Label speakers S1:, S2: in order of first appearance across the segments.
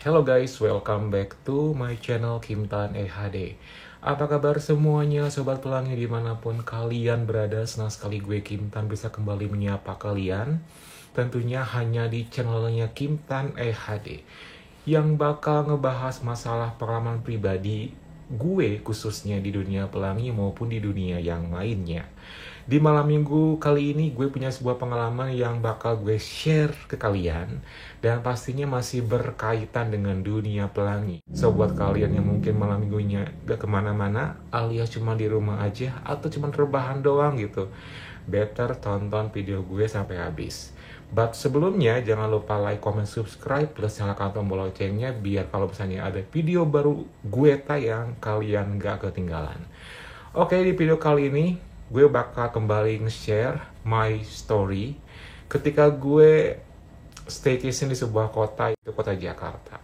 S1: Hello guys, welcome back to my channel Kimtan EHD. Apa kabar semuanya Sobat Pelangi dimanapun kalian berada? Senang sekali gue Kimtan bisa kembali menyapa kalian. Tentunya hanya di channelnya Kimtan EHD yang bakal ngebahas masalah pengalaman pribadi gue khususnya di dunia pelangi maupun di dunia yang lainnya. Di malam minggu kali ini gue punya sebuah pengalaman yang bakal gue share ke kalian dan pastinya masih berkaitan dengan dunia pelangi. So buat kalian yang mungkin malam minggunya gak kemana-mana alias cuma di rumah aja atau cuma rebahan doang gitu, better tonton video gue sampai habis. But sebelumnya jangan lupa like, comment, subscribe, plus nyalakan tombol loncengnya biar kalau misalnya ada video baru gue tayang kalian gak ketinggalan. Oke, di video kali ini gue bakal kembali nge-share my story ketika gue staycation di sebuah kota, itu kota Jakarta.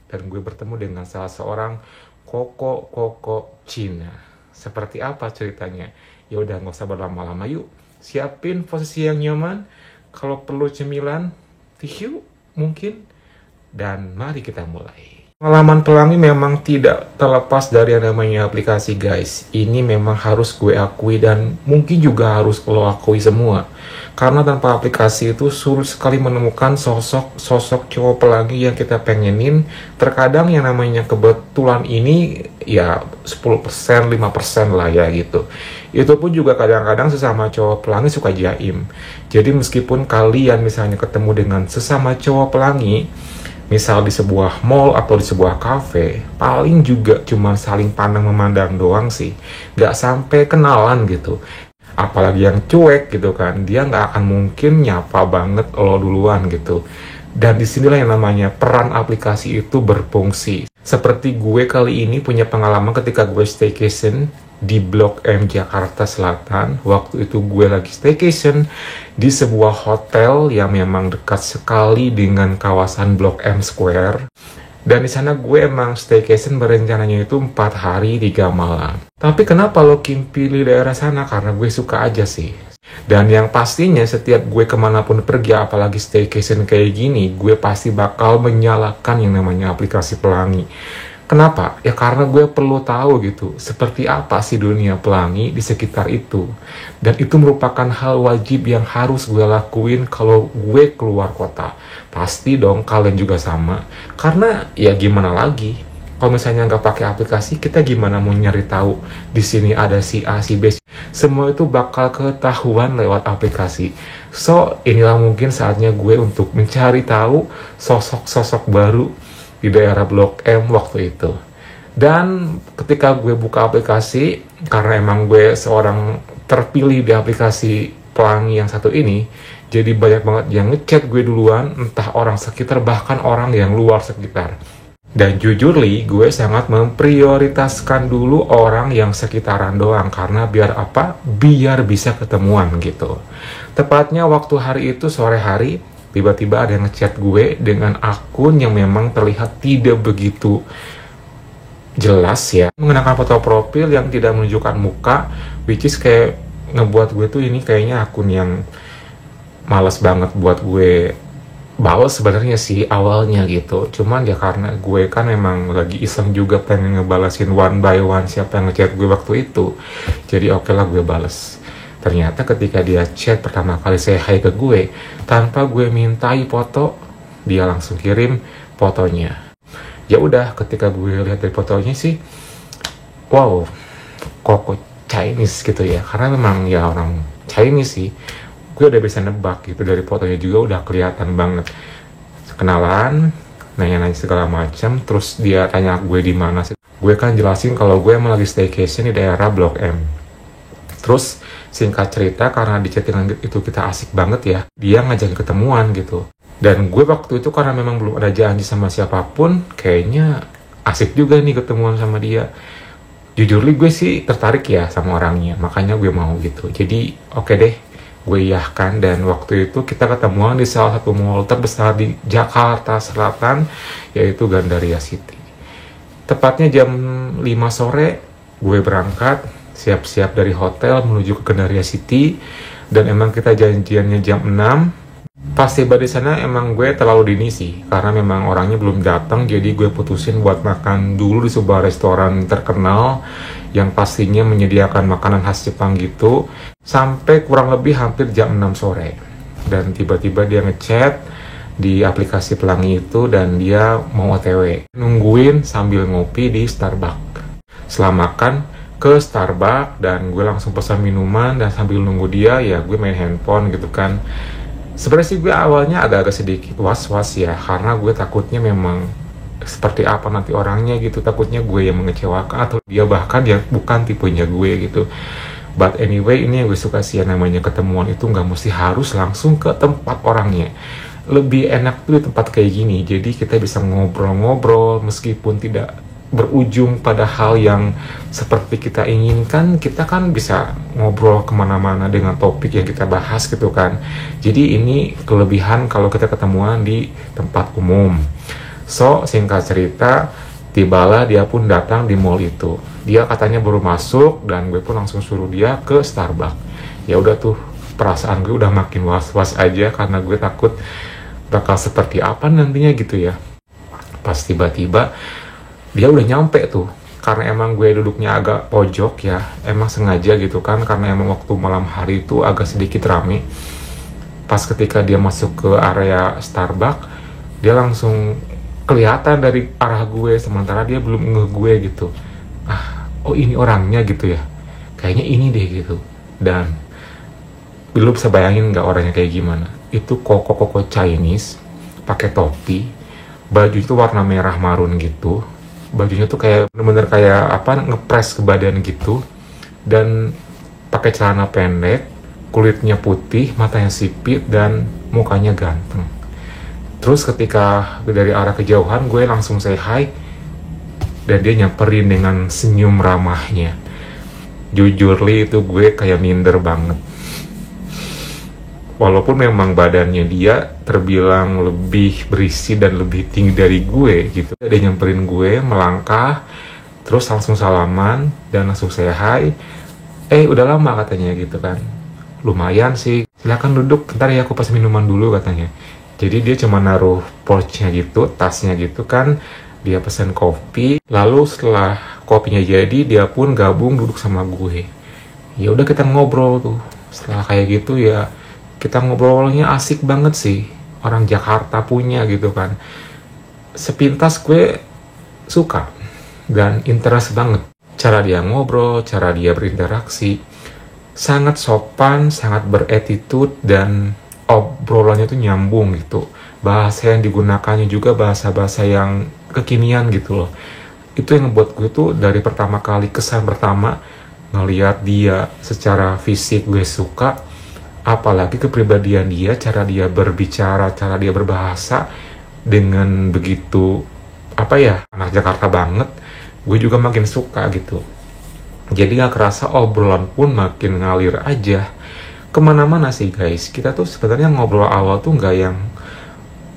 S1: Dan gue bertemu dengan salah seorang koko Cina. Seperti apa ceritanya? Ya udah nggak usah berlama-lama, yuk siapin posisi yang nyaman. Kalau perlu cemilan, tisu mungkin, dan mari kita mulai. Pengalaman pelangi memang tidak terlepas dari yang namanya aplikasi guys. Ini memang harus gue akui dan mungkin juga harus lo akui semua. Karena tanpa aplikasi itu sulit sekali menemukan sosok cowok pelangi yang kita pengenin. Terkadang yang namanya kebetulan ini ya 10%, 5% lah ya gitu. Itu pun juga kadang-kadang sesama cowok pelangi suka jaim. Jadi meskipun kalian misalnya ketemu dengan sesama cowok pelangi, misal di sebuah mall atau di sebuah cafe, paling juga cuma saling pandang memandang doang sih, nggak sampai kenalan gitu. Apalagi yang cuek gitu kan, dia nggak akan mungkin nyapa banget lo duluan gitu. Dan disinilah yang namanya peran aplikasi itu berfungsi. Seperti gue kali ini punya pengalaman ketika gue staycation di Blok M Jakarta Selatan. Waktu itu gue lagi staycation di sebuah hotel yang memang dekat sekali dengan kawasan Blok M Square. Dan di sana gue emang staycation berencananya itu 4 hari 3 malam. Tapi kenapa lo Kim pilih daerah sana? Karena gue suka aja sih. Dan yang pastinya setiap gue kemanapun pergi, apalagi staycation kayak gini, gue pasti bakal menyalakan yang namanya aplikasi pelangi. Kenapa? Ya karena gue perlu tahu gitu, seperti apa sih dunia pelangi di sekitar itu. Dan itu merupakan hal wajib yang harus gue lakuin kalau gue keluar kota. Pasti dong kalian juga sama. Karena ya gimana lagi? Kalau misalnya nggak pakai aplikasi, kita gimana mau nyari tahu di sini ada si A, si B. Semua itu bakal ketahuan lewat aplikasi. So, inilah mungkin saatnya gue untuk mencari tahu sosok-sosok baru di daerah Blok M waktu itu. Dan ketika gue buka aplikasi, karena emang gue seorang terpilih di aplikasi pelangi yang satu ini, jadi banyak banget yang ngechat gue duluan, entah orang sekitar bahkan orang yang luar sekitar. Dan jujur li, gue sangat memprioritaskan dulu orang yang sekitaran doang. Karena biar apa? Biar bisa ketemuan gitu. Tepatnya waktu hari itu sore hari, tiba-tiba ada yang ngechat gue dengan akun yang memang terlihat tidak begitu jelas ya. Mengenakan foto profil yang tidak menunjukkan muka, which is kayak ngebuat gue tuh ini kayaknya akun yang malas banget buat gue balas sebenarnya sih awalnya gitu. Cuman ya karena gue kan emang lagi iseng juga pengen ngebalasin one by one siapa yang ngechat gue waktu itu. Jadi oke lah gue bales. Ternyata ketika dia chat pertama kali say hi ke gue, tanpa gue mintai foto, dia langsung kirim fotonya. Ya udah, ketika gue lihat dari fotonya sih, wow, kok Chinese gitu ya. Karena memang ya orang Chinese sih. Gue udah bisa nebak gitu, dari fotonya juga udah kelihatan banget. Kenalan, nanya-nanya segala macam, terus dia tanya gue di mana sih. Gue kan jelasin kalau gue emang lagi staycation di daerah Blok M. Terus singkat cerita, karena di chattingan itu kita asik banget ya, dia ngajakin ketemuan gitu. Dan gue waktu itu karena memang belum ada janji sama siapapun, kayaknya asik juga nih ketemuan sama dia. Jujur li gue sih tertarik ya sama orangnya, makanya gue mau gitu. Jadi oke deh, gue iyahkan. Dan waktu itu kita ketemuan di salah satu mall terbesar di Jakarta Selatan, yaitu Gandaria City. Tepatnya jam 5 sore gue berangkat, siap-siap dari hotel menuju ke Gandaria City. Dan emang kita janjiannya jam 6. Pas tiba di sana emang gue terlalu dini sih, karena memang orangnya belum datang, jadi gue putusin buat makan dulu di sebuah restoran terkenal yang pastinya menyediakan makanan khas Jepang gitu, sampai kurang lebih hampir jam 6 sore. Dan tiba-tiba dia ngechat di aplikasi pelangi itu dan dia mau OTW. Nungguin sambil ngopi di Starbucks. Setelah makan, ke Starbucks dan gue langsung pesan minuman dan sambil nunggu dia ya gue main handphone gitu kan. Sebenarnya sih gue awalnya agak-agak sedikit was-was ya, karena gue takutnya memang seperti apa nanti orangnya gitu, takutnya gue yang mengecewakan atau dia bahkan ya bukan tipenya gue gitu. But anyway, ini yang gue suka sih, yang namanya ketemuan itu nggak mesti harus langsung ke tempat orangnya. Lebih enak tuh di tempat kayak gini, jadi kita bisa ngobrol-ngobrol meskipun tidak berujung pada hal yang seperti kita inginkan, kita kan bisa ngobrol kemana-mana dengan topik yang kita bahas gitu kan. Jadi ini kelebihan kalau kita ketemuan di tempat umum. So, singkat cerita, tibalah dia pun datang di mall itu. Dia katanya baru masuk dan gue pun langsung suruh dia ke Starbucks. Ya udah tuh, perasaan gue udah makin was-was aja karena gue takut bakal seperti apa nantinya gitu ya. Pas tiba-tiba dia udah nyampe tuh, karena emang gue duduknya agak pojok ya, emang sengaja gitu kan, karena emang waktu malam hari itu agak sedikit rame. Pas ketika dia masuk ke area Starbucks, dia langsung kelihatan dari arah gue, sementara dia belum nge gue gitu. Oh ini orangnya gitu ya, kayaknya ini deh gitu. Dan belum bisa bayangin nggak orangnya kayak gimana. Itu koko-koko Chinese, pakai topi, baju itu warna merah marun gitu. Bajunya tuh kayak bener-bener kayak apa, ngepres ke badan gitu, dan pakai celana pendek, kulitnya putih, matanya sipit, dan mukanya ganteng. Terus ketika dari arah kejauhan gue langsung say hi, dan dia nyamperin dengan senyum ramahnya. Jujur li, itu gue kayak minder banget. Walaupun memang badannya dia terbilang lebih berisi dan lebih tinggi dari gue gitu. Dia nyamperin gue, melangkah, terus langsung salaman dan langsung say hi. Udah lama katanya gitu kan. Lumayan sih, silakan duduk, ntar ya aku pas minuman dulu katanya. Jadi dia cuma naruh pouchnya gitu, tasnya gitu kan. Dia pesen kopi, lalu setelah kopinya jadi dia pun gabung duduk sama gue. Ya udah kita ngobrol tuh. Setelah kayak gitu ya kita ngobrolnya asik banget sih, orang Jakarta punya gitu kan. Sepintas gue suka dan interest banget cara dia ngobrol, cara dia berinteraksi, sangat sopan, sangat beretitude, dan obrolannya tuh nyambung gitu. Bahasa yang digunakannya juga bahasa-bahasa yang kekinian gitu loh. Itu yang ngebuat gue tuh dari pertama kali, kesan pertama ngelihat dia secara fisik gue suka. Apalagi kepribadian dia, cara dia berbicara, cara dia berbahasa dengan begitu apa ya, anak Jakarta banget. Gue juga makin suka gitu. Jadi gak kerasa obrolan pun makin ngalir aja kemana-mana sih guys. Kita tuh sebenarnya ngobrol awal tuh gak yang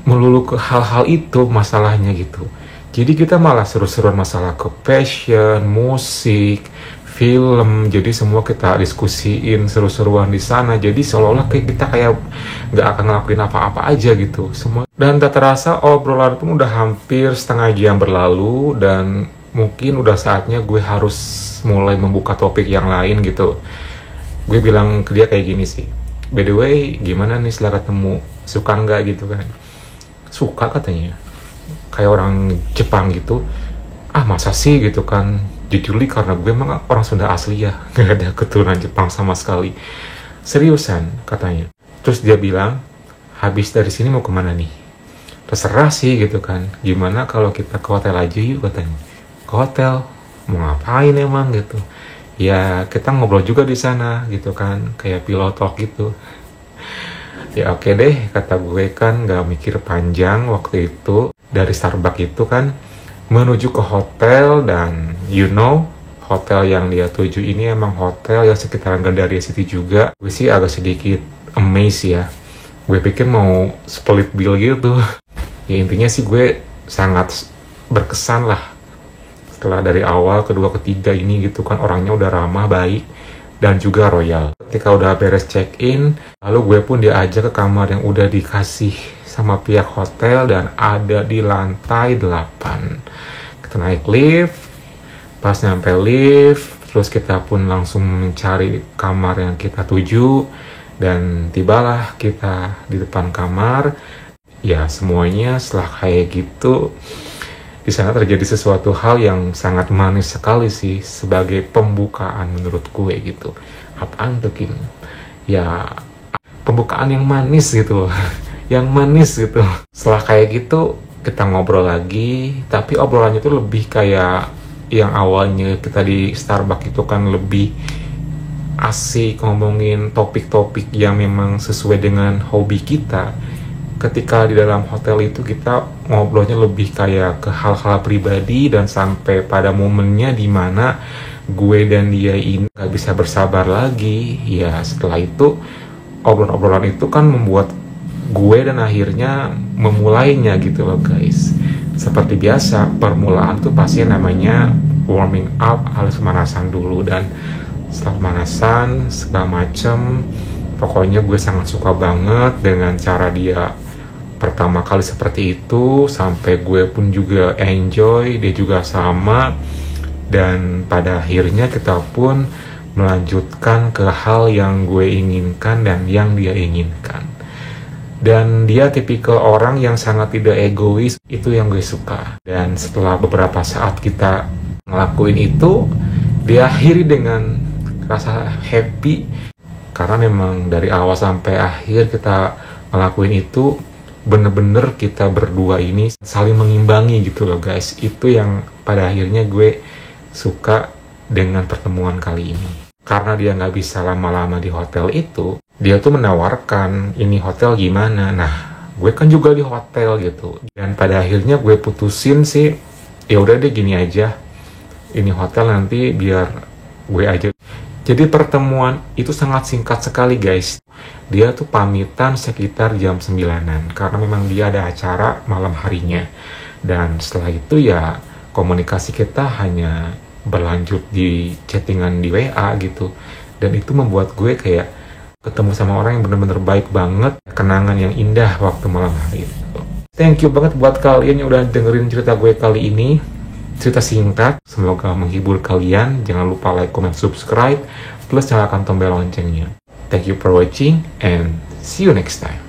S1: melulu ke hal-hal itu masalahnya gitu. Jadi kita malah seru-seruan masalah ke fashion, musik, film, jadi semua kita diskusiin seru-seruan di sana. Jadi seolah-olah kita kayak nggak akan ngelakuin apa-apa aja gitu semua. Dan tak terasa obrolan pun udah hampir setengah jam berlalu, dan mungkin udah saatnya gue harus mulai membuka topik yang lain gitu. Gue bilang ke dia kayak gini sih, by the way gimana nih setelah ketemu, suka nggak gitu kan. Suka katanya, kayak orang Jepang gitu. Masa sih gitu kan. Jujurly karena gue emang orang Sunda asli ya, gak ada keturunan Jepang sama sekali. Seriusan katanya. Terus dia bilang, habis dari sini mau kemana nih? Terserah sih gitu kan. Gimana kalau kita ke hotel aja yuk katanya. Ke hotel? Mau ngapain emang gitu? Ya kita ngobrol juga di sana gitu kan, kayak pillow talk gitu. Ya oke deh, kata gue kan gak mikir panjang waktu itu. Dari Starbucks itu kan menuju ke hotel, dan hotel yang dia tuju ini emang hotel yang sekitaran Gandaria City juga. Gue sih agak sedikit amazed ya, gue pikir mau split bill gitu. Ya intinya sih gue sangat berkesan lah setelah dari awal, kedua, ketiga ini gitu kan, orangnya udah ramah, baik, dan juga royal. Ketika udah beres check-in, lalu gue pun diajak ke kamar yang udah dikasih sama pihak hotel dan ada di lantai 8. Kita naik lift, pas nyampe lift, terus kita pun langsung mencari kamar yang kita tuju dan tibalah kita di depan kamar. Ya semuanya setelah kayak gitu, di sana terjadi sesuatu hal yang sangat manis sekali sih sebagai pembukaan menurut gue gitu. Apaan tuh Kim? Ya pembukaan yang manis gitu, yang manis gitu. Setelah kayak gitu kita ngobrol lagi, tapi obrolannya tuh lebih kayak yang awalnya kita di Starbucks itu kan lebih asik ngomongin topik-topik yang memang sesuai dengan hobi kita. Ketika di dalam hotel itu kita ngobrolnya lebih kayak ke hal-hal pribadi dan sampai pada momennya dimana gue dan dia ini gak bisa bersabar lagi. Ya setelah itu obrolan-obrolan itu kan membuat gue dan akhirnya memulainya gitu loh guys. Seperti biasa permulaan tuh pasti namanya warming up, alias pemanasan dulu, dan setelah pemanasan segala macem, pokoknya gue sangat suka banget dengan cara dia pertama kali seperti itu, sampai gue pun juga enjoy, dia juga sama, dan pada akhirnya kita pun melanjutkan ke hal yang gue inginkan dan yang dia inginkan. Dan dia tipikal orang yang sangat tidak egois, itu yang gue suka. Dan setelah beberapa saat kita ngelakuin itu, diakhiri dengan rasa happy, karena memang dari awal sampai akhir kita ngelakuin itu bener-bener kita berdua ini saling mengimbangi gitu loh guys. Itu yang pada akhirnya gue suka dengan pertemuan kali ini. Karena dia nggak bisa lama-lama di hotel itu, dia tuh menawarkan ini hotel gimana. Nah gue kan juga di hotel gitu, dan pada akhirnya gue putusin sih ya udah deh gini aja, ini hotel nanti biar gue aja. Jadi pertemuan itu sangat singkat sekali guys. Dia tuh pamitan sekitar jam 9-an karena memang dia ada acara malam harinya. Dan setelah itu ya komunikasi kita hanya berlanjut di chattingan di WA gitu. Dan itu membuat gue kayak ketemu sama orang yang bener-bener baik banget, kenangan yang indah waktu malam hari itu. Thank you banget buat kalian yang udah dengerin cerita gue kali ini. Cerita singkat, semoga menghibur kalian. Jangan lupa like, comment, subscribe, plus nyalakan tombol loncengnya. Thank you for watching and see you next time.